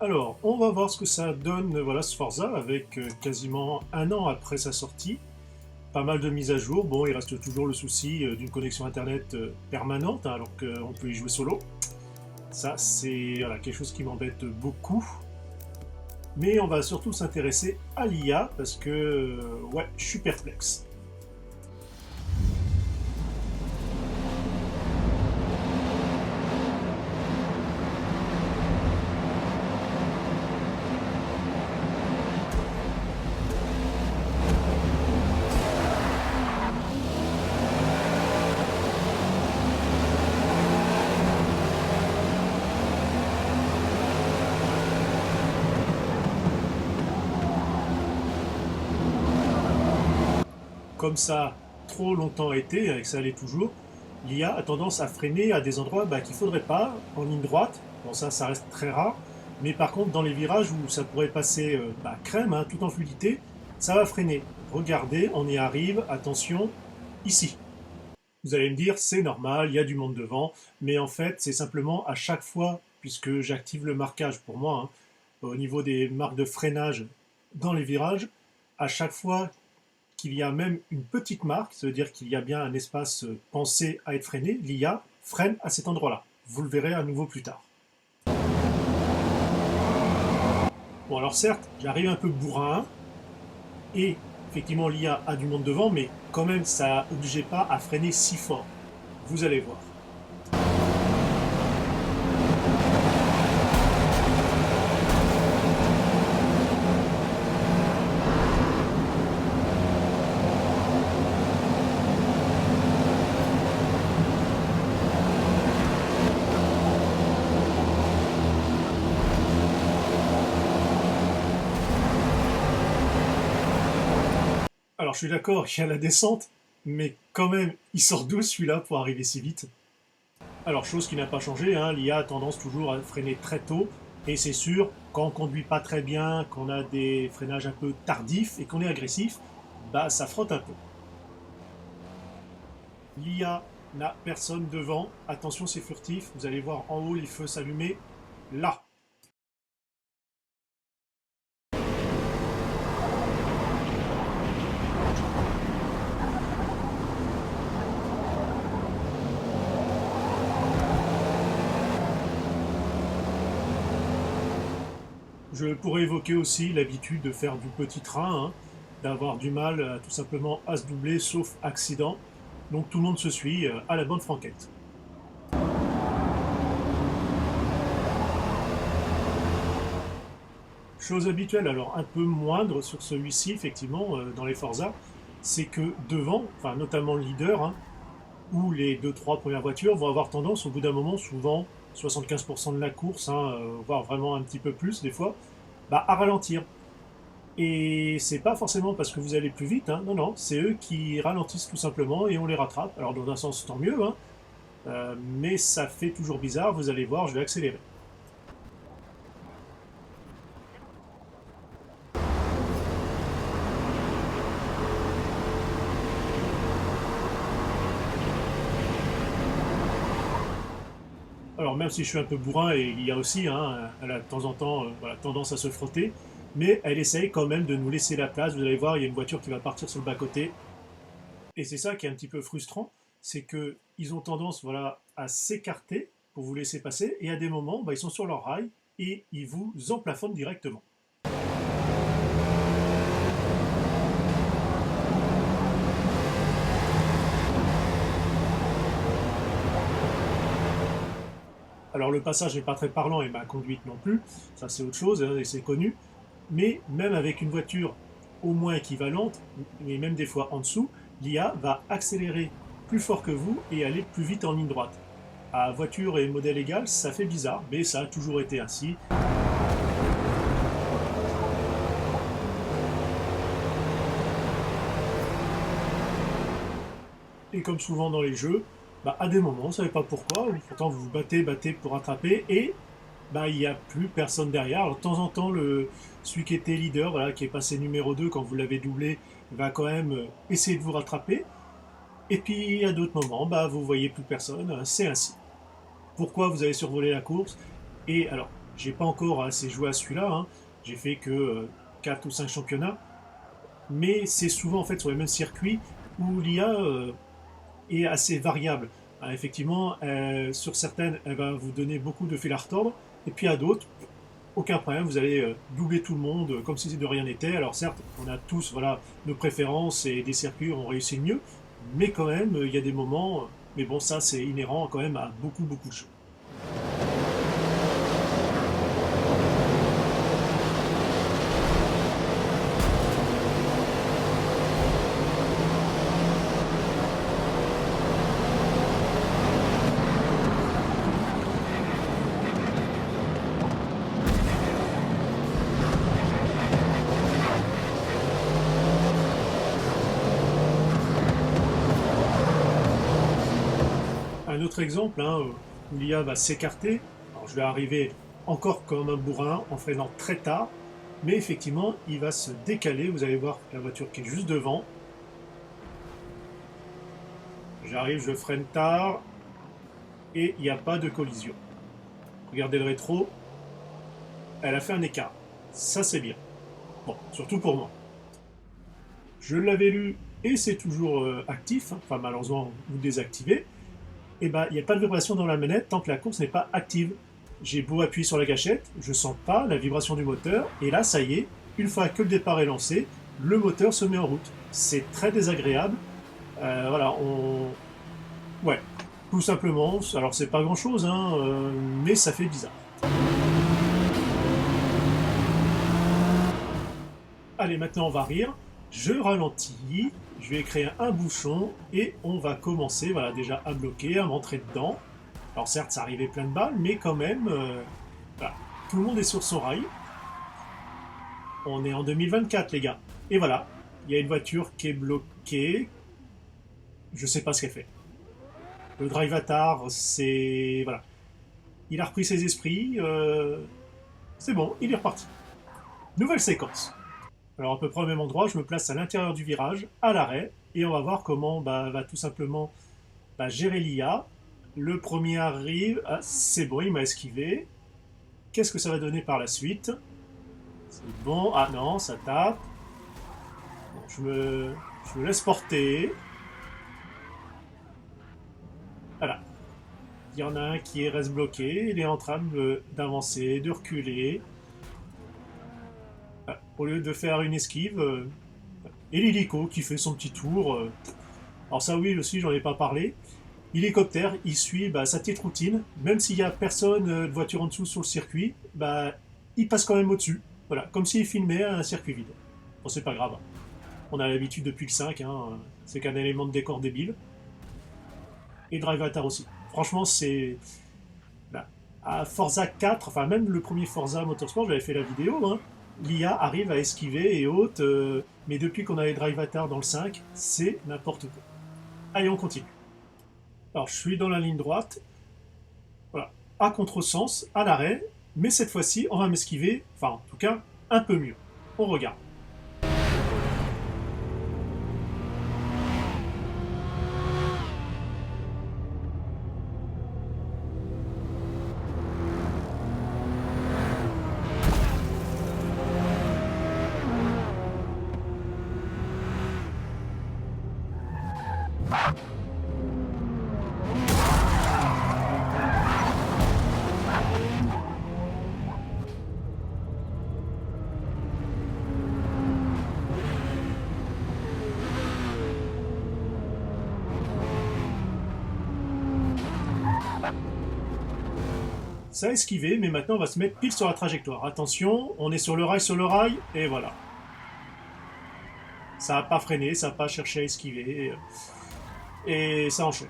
Alors, on va voir ce que ça donne, voilà, ce Forza, avec quasiment un an après sa sortie. Pas mal de mises à jour. Bon, il reste toujours le souci d'une connexion internet permanente, hein, alors qu'on peut y jouer solo. Ça, c'est voilà, quelque chose qui m'embête beaucoup. Mais on va surtout s'intéresser à l'IA, parce que, ouais, je suis perplexe. Comme ça a trop longtemps été, et que ça l'est toujours, l'IA a tendance à freiner à des endroits qu'il ne faudrait pas, en ligne droite. Bon, ça reste très rare. Mais par contre, dans les virages où ça pourrait passer crème, hein, tout en fluidité, ça va freiner. Regardez, on y arrive, attention, ici. Vous allez me dire, c'est normal, il y a du monde devant, mais en fait, c'est simplement à chaque fois, puisque j'active le marquage pour moi, hein, au niveau des marques de freinage dans les virages, à chaque fois qu'il y a même une petite marque, ça veut dire qu'il y a bien un espace pensé à être freiné, l'IA freine à cet endroit-là. Vous le verrez à nouveau plus tard. Bon, alors certes, j'arrive un peu bourrin, et effectivement l'IA a du monde devant, mais quand même ça n'obligeait pas à freiner si fort. Vous allez voir. Alors je suis d'accord, il y a la descente, mais quand même, il sort d'où celui-là pour arriver si vite? Alors chose qui n'a pas changé, hein, l'IA a tendance toujours à freiner très tôt, et c'est sûr, quand on conduit pas très bien, qu'on a des freinages un peu tardifs et qu'on est agressif, ça frotte un peu. L'IA n'a personne devant, attention c'est furtif, vous allez voir en haut les feux s'allumer, là. Je pourrais évoquer aussi l'habitude de faire du petit train, hein, d'avoir du mal tout simplement à se doubler sauf accident. Donc tout le monde se suit à la bonne franquette. Chose habituelle, alors un peu moindre sur celui-ci, effectivement, dans les Forza, c'est que devant, enfin notamment le leader, hein, ou les deux trois premières voitures vont avoir tendance, au bout d'un moment, souvent 75% de la course, hein, voire vraiment un petit peu plus des fois, à ralentir. Et c'est pas forcément parce que vous allez plus vite, hein, non, non, c'est eux qui ralentissent tout simplement et on les rattrape. Alors dans un sens, tant mieux, hein, mais ça fait toujours bizarre, vous allez voir, je vais accélérer. Alors même si je suis un peu bourrin, et il y a aussi, hein, elle a de temps en temps voilà, tendance à se frotter, mais elle essaye quand même de nous laisser la place. Vous allez voir, il y a une voiture qui va partir sur le bas-côté, et c'est ça qui est un petit peu frustrant, c'est qu'ils ont tendance voilà, à s'écarter pour vous laisser passer, et à des moments, ils sont sur leur rail, et ils vous emplafonnent directement. Alors le passage n'est pas très parlant et ma conduite non plus, ça c'est autre chose, hein, et c'est connu, mais même avec une voiture au moins équivalente, mais même des fois en dessous, l'IA va accélérer plus fort que vous et aller plus vite en ligne droite. À voiture et modèle égal, ça fait bizarre, mais ça a toujours été ainsi. Et comme souvent dans les jeux, à des moments, vous ne savez pas pourquoi, pourtant vous vous battez pour rattraper, et il n'y a plus personne derrière. Alors de temps en temps, celui qui était leader, voilà, qui est passé numéro 2 quand vous l'avez doublé, va quand même essayer de vous rattraper. Et puis à d'autres moments, vous voyez plus personne, c'est ainsi. Pourquoi vous avez survolé la course? Et alors, J'ai pas encore assez joué à celui-là, hein. J'ai fait que 4 ou 5 championnats, mais c'est souvent en fait sur les mêmes circuits où l'IA est assez variable. Effectivement, sur certaines, elle va vous donner beaucoup de fil à retordre, et puis à d'autres, aucun problème, vous allez doubler tout le monde comme si de rien n'était. Alors certes, on a tous voilà, nos préférences et des circuits où on réussit le mieux, mais quand même, il y a des moments, mais bon, ça c'est inhérent quand même à beaucoup de jeux. Un autre exemple hein, où l'IA va s'écarter, alors je vais arriver encore comme un bourrin en freinant très tard, mais effectivement il va se décaler, vous allez voir la voiture qui est juste devant. J'arrive, je freine tard et il n'y a pas de collision. Regardez le rétro, elle a fait un écart, ça c'est bien. Bon, surtout pour moi. Je l'avais lu et c'est toujours actif, hein. Enfin malheureusement vous désactivez. Et ben il n'y a pas de vibration dans la manette tant que la course n'est pas active. J'ai beau appuyer sur la gâchette, je ne sens pas la vibration du moteur, et là ça y est, une fois que le départ est lancé, le moteur se met en route. C'est très désagréable. Voilà, ouais, tout simplement, alors c'est pas grand chose, hein, mais ça fait bizarre. Allez, maintenant on va rire. Je ralentis, je vais créer un bouchon et on va commencer voilà, déjà à bloquer, à m'entrer dedans. Alors certes, ça arrivait plein de balles, mais quand même, voilà, tout le monde est sur son rail. On est en 2024, les gars. Et voilà, il y a une voiture qui est bloquée. Je sais pas ce qu'elle fait. Le Drivatar, c'est... Voilà. Il a repris ses esprits. C'est bon, il est reparti. Nouvelle séquence. Alors à peu près au même endroit, je me place à l'intérieur du virage, à l'arrêt, et on va voir comment va tout simplement gérer l'IA. Le premier arrive, ah, c'est bon, il m'a esquivé. Qu'est-ce que ça va donner par la suite? C'est bon, ah non, ça tape. Bon, je me laisse porter. Voilà. Il y en a un qui reste bloqué, il est en train d'avancer, de reculer. Voilà. Au lieu de faire une esquive, et l'hélico qui fait son petit tour. Alors ça oui aussi, j'en ai pas parlé. L'hélicoptère, il suit sa petite routine, même s'il n'y a personne de voiture en dessous sur le circuit, il passe quand même au-dessus. Voilà, comme s'il filmait un circuit vide. Bon, c'est pas grave. On a l'habitude depuis le 5, hein, c'est qu'un élément de décor débile. Et Drive Avatar aussi. Franchement, c'est... Là, à Forza 4, enfin même le premier Forza Motorsport, j'avais fait la vidéo, hein, l'IA arrive à esquiver et autres, mais depuis qu'on a les Drive Avatar dans le 5, c'est n'importe quoi. Allez, on continue. Alors, je suis dans la ligne droite, voilà, à contresens, à l'arrêt, mais cette fois-ci, on va m'esquiver, enfin, en tout cas, un peu mieux. On regarde. Ça a esquivé, mais maintenant on va se mettre pile sur la trajectoire. Attention, on est sur le rail, et voilà. Ça n'a pas freiné, ça n'a pas cherché à esquiver, et ça enchaîne.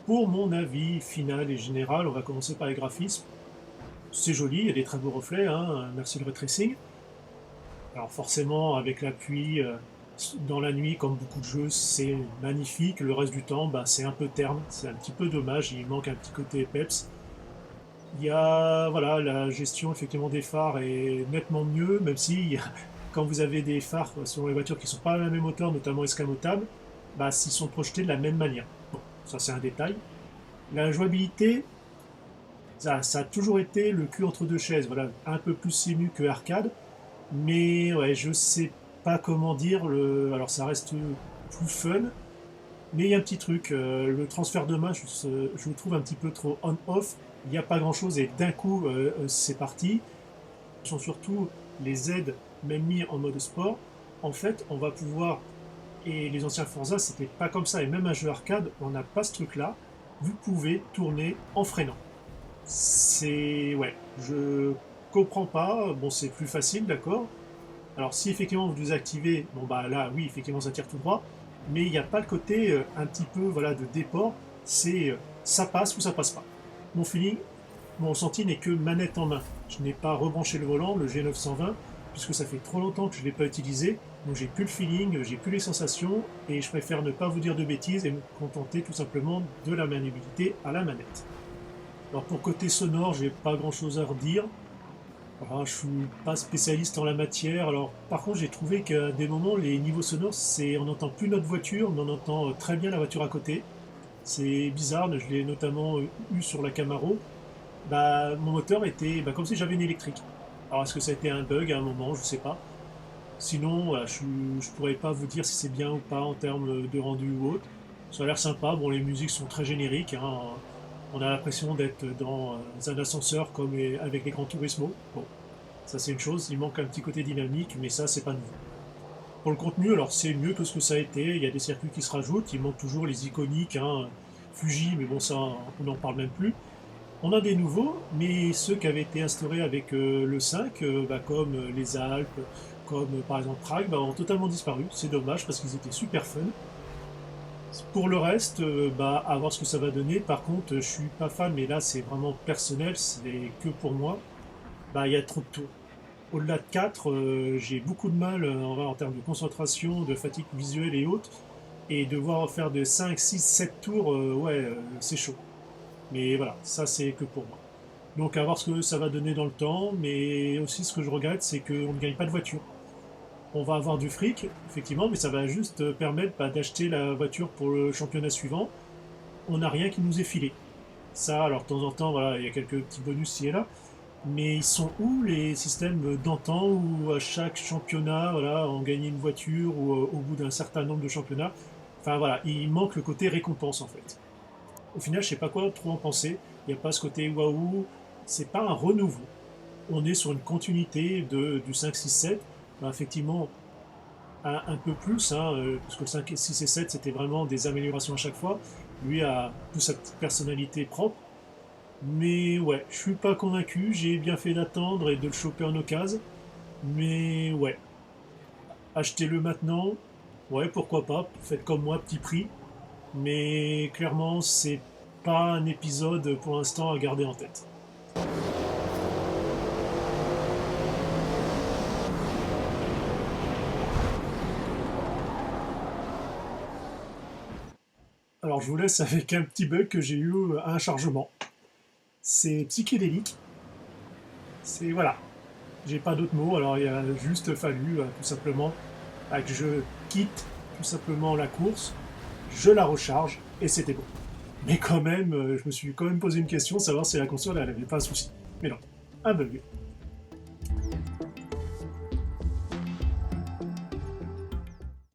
Pour mon avis final et général, on va commencer par les graphismes. C'est joli, il y a des très beaux reflets, hein, merci le ray tracing. Alors forcément, avec la pluie, dans la nuit, comme beaucoup de jeux, c'est magnifique. Le reste du temps, c'est un peu terne, c'est un petit peu dommage, il manque un petit côté peps. Il y a, voilà, la gestion effectivement des phares est nettement mieux, même si quand vous avez des phares sur les voitures qui ne sont pas à la même hauteur, notamment escamotables, bah, s'ils sont projetés de la même manière. Bon, ça c'est un détail. La jouabilité, ça a toujours été le cul entre deux chaises, voilà, un peu plus simu que arcade, mais ouais, je sais pas comment dire, alors ça reste plus fun, mais il y a un petit truc, le transfert de main, je le trouve un petit peu trop on-off, il n'y a pas grand-chose et d'un coup, c'est parti. Ce sont surtout les aides, même mis en mode sport. En fait, on va pouvoir, et les anciens Forza, c'était pas comme ça, et même un jeu arcade, on n'a pas ce truc-là. Vous pouvez tourner en freinant. C'est... Ouais, je comprends pas. Bon, c'est plus facile, d'accord. Alors, si effectivement vous désactivez, bon bah là, oui, effectivement, ça tire tout droit, mais il n'y a pas le côté un petit peu voilà, de déport. C'est ça passe ou ça passe pas. Mon feeling, mon ressenti n'est que manette en main. Je n'ai pas rebranché le volant, le G920, puisque ça fait trop longtemps que je ne l'ai pas utilisé, donc j'ai plus le feeling, j'ai plus les sensations, et je préfère ne pas vous dire de bêtises et me contenter tout simplement de la maniabilité à la manette. Alors pour côté sonore, j'ai pas grand chose à redire. Alors, je suis pas spécialiste en la matière. Alors par contre, j'ai trouvé qu'à des moments, les niveaux sonores, on n'entend plus notre voiture, mais on entend très bien la voiture à côté. C'est bizarre, je l'ai notamment eu sur la Camaro. Bah, mon moteur était bah, comme si j'avais une électrique. Alors est-ce que ça a été un bug à un moment, je sais pas. Sinon, voilà, je pourrais pas vous dire si c'est bien ou pas en termes de rendu ou autre. Ça a l'air sympa. Bon, les musiques sont très génériques, hein. On a l'impression d'être dans un ascenseur comme avec les Grands Turismo. Bon, ça c'est une chose. Il manque un petit côté dynamique, mais ça c'est pas nouveau. Pour le contenu, alors c'est mieux que ce que ça a été. Il y a des circuits qui se rajoutent. Il manque toujours les iconiques, hein. Fuji, mais bon ça on n'en parle même plus. On a des nouveaux, mais ceux qui avaient été instaurés avec le 5, bah, comme les Alpes, comme par exemple Prague, bah, ont totalement disparu. C'est dommage parce qu'ils étaient super fun. Pour le reste, bah, à voir ce que ça va donner. Par contre, je suis pas fan, mais là c'est vraiment personnel, c'est que pour moi. Bah, il y a trop de tours. Au-delà de 4, j'ai beaucoup de mal en termes de concentration, de fatigue visuelle et autres. Et devoir faire de 5, 6, 7 tours, ouais, c'est chaud. Mais voilà, ça c'est que pour moi. Donc à voir ce que ça va donner dans le temps, mais aussi ce que je regrette, c'est qu'on ne gagne pas de voiture. On va avoir du fric, effectivement, mais ça va juste permettre d'acheter la voiture pour le championnat suivant. On n'a rien qui nous est filé. Ça, alors de temps en temps, voilà, il y a quelques petits bonus ci et là, mais ils sont où les systèmes d'antan où à chaque championnat, voilà, on gagnait une voiture ou au bout d'un certain nombre de championnats. Enfin voilà, il manque le côté récompense en fait. Au final, je sais pas quoi trop en penser. Il n'y a pas ce côté waouh, c'est pas un renouveau. On est sur une continuité du 5, 6, 7. Ben, effectivement, un peu plus, hein, parce que le 5, 6 et 7, c'était vraiment des améliorations à chaque fois. Lui a toute sa petite personnalité propre. Mais ouais, je suis pas convaincu. J'ai bien fait d'attendre et de le choper en occasion. Mais ouais, achetez-le maintenant. Ouais, pourquoi pas. Faites comme moi, petit prix. Mais clairement, c'est pas un épisode pour l'instant à garder en tête. Alors je vous laisse avec un petit bug que j'ai eu à un chargement. C'est psychédélique. C'est voilà. J'ai pas d'autres mots. Alors il a juste fallu tout simplement que je quitte tout simplement la course, je la recharge et c'était bon. Mais quand même, je me suis quand même posé une question, savoir si la console elle avait pas un souci. Mais non, un bug.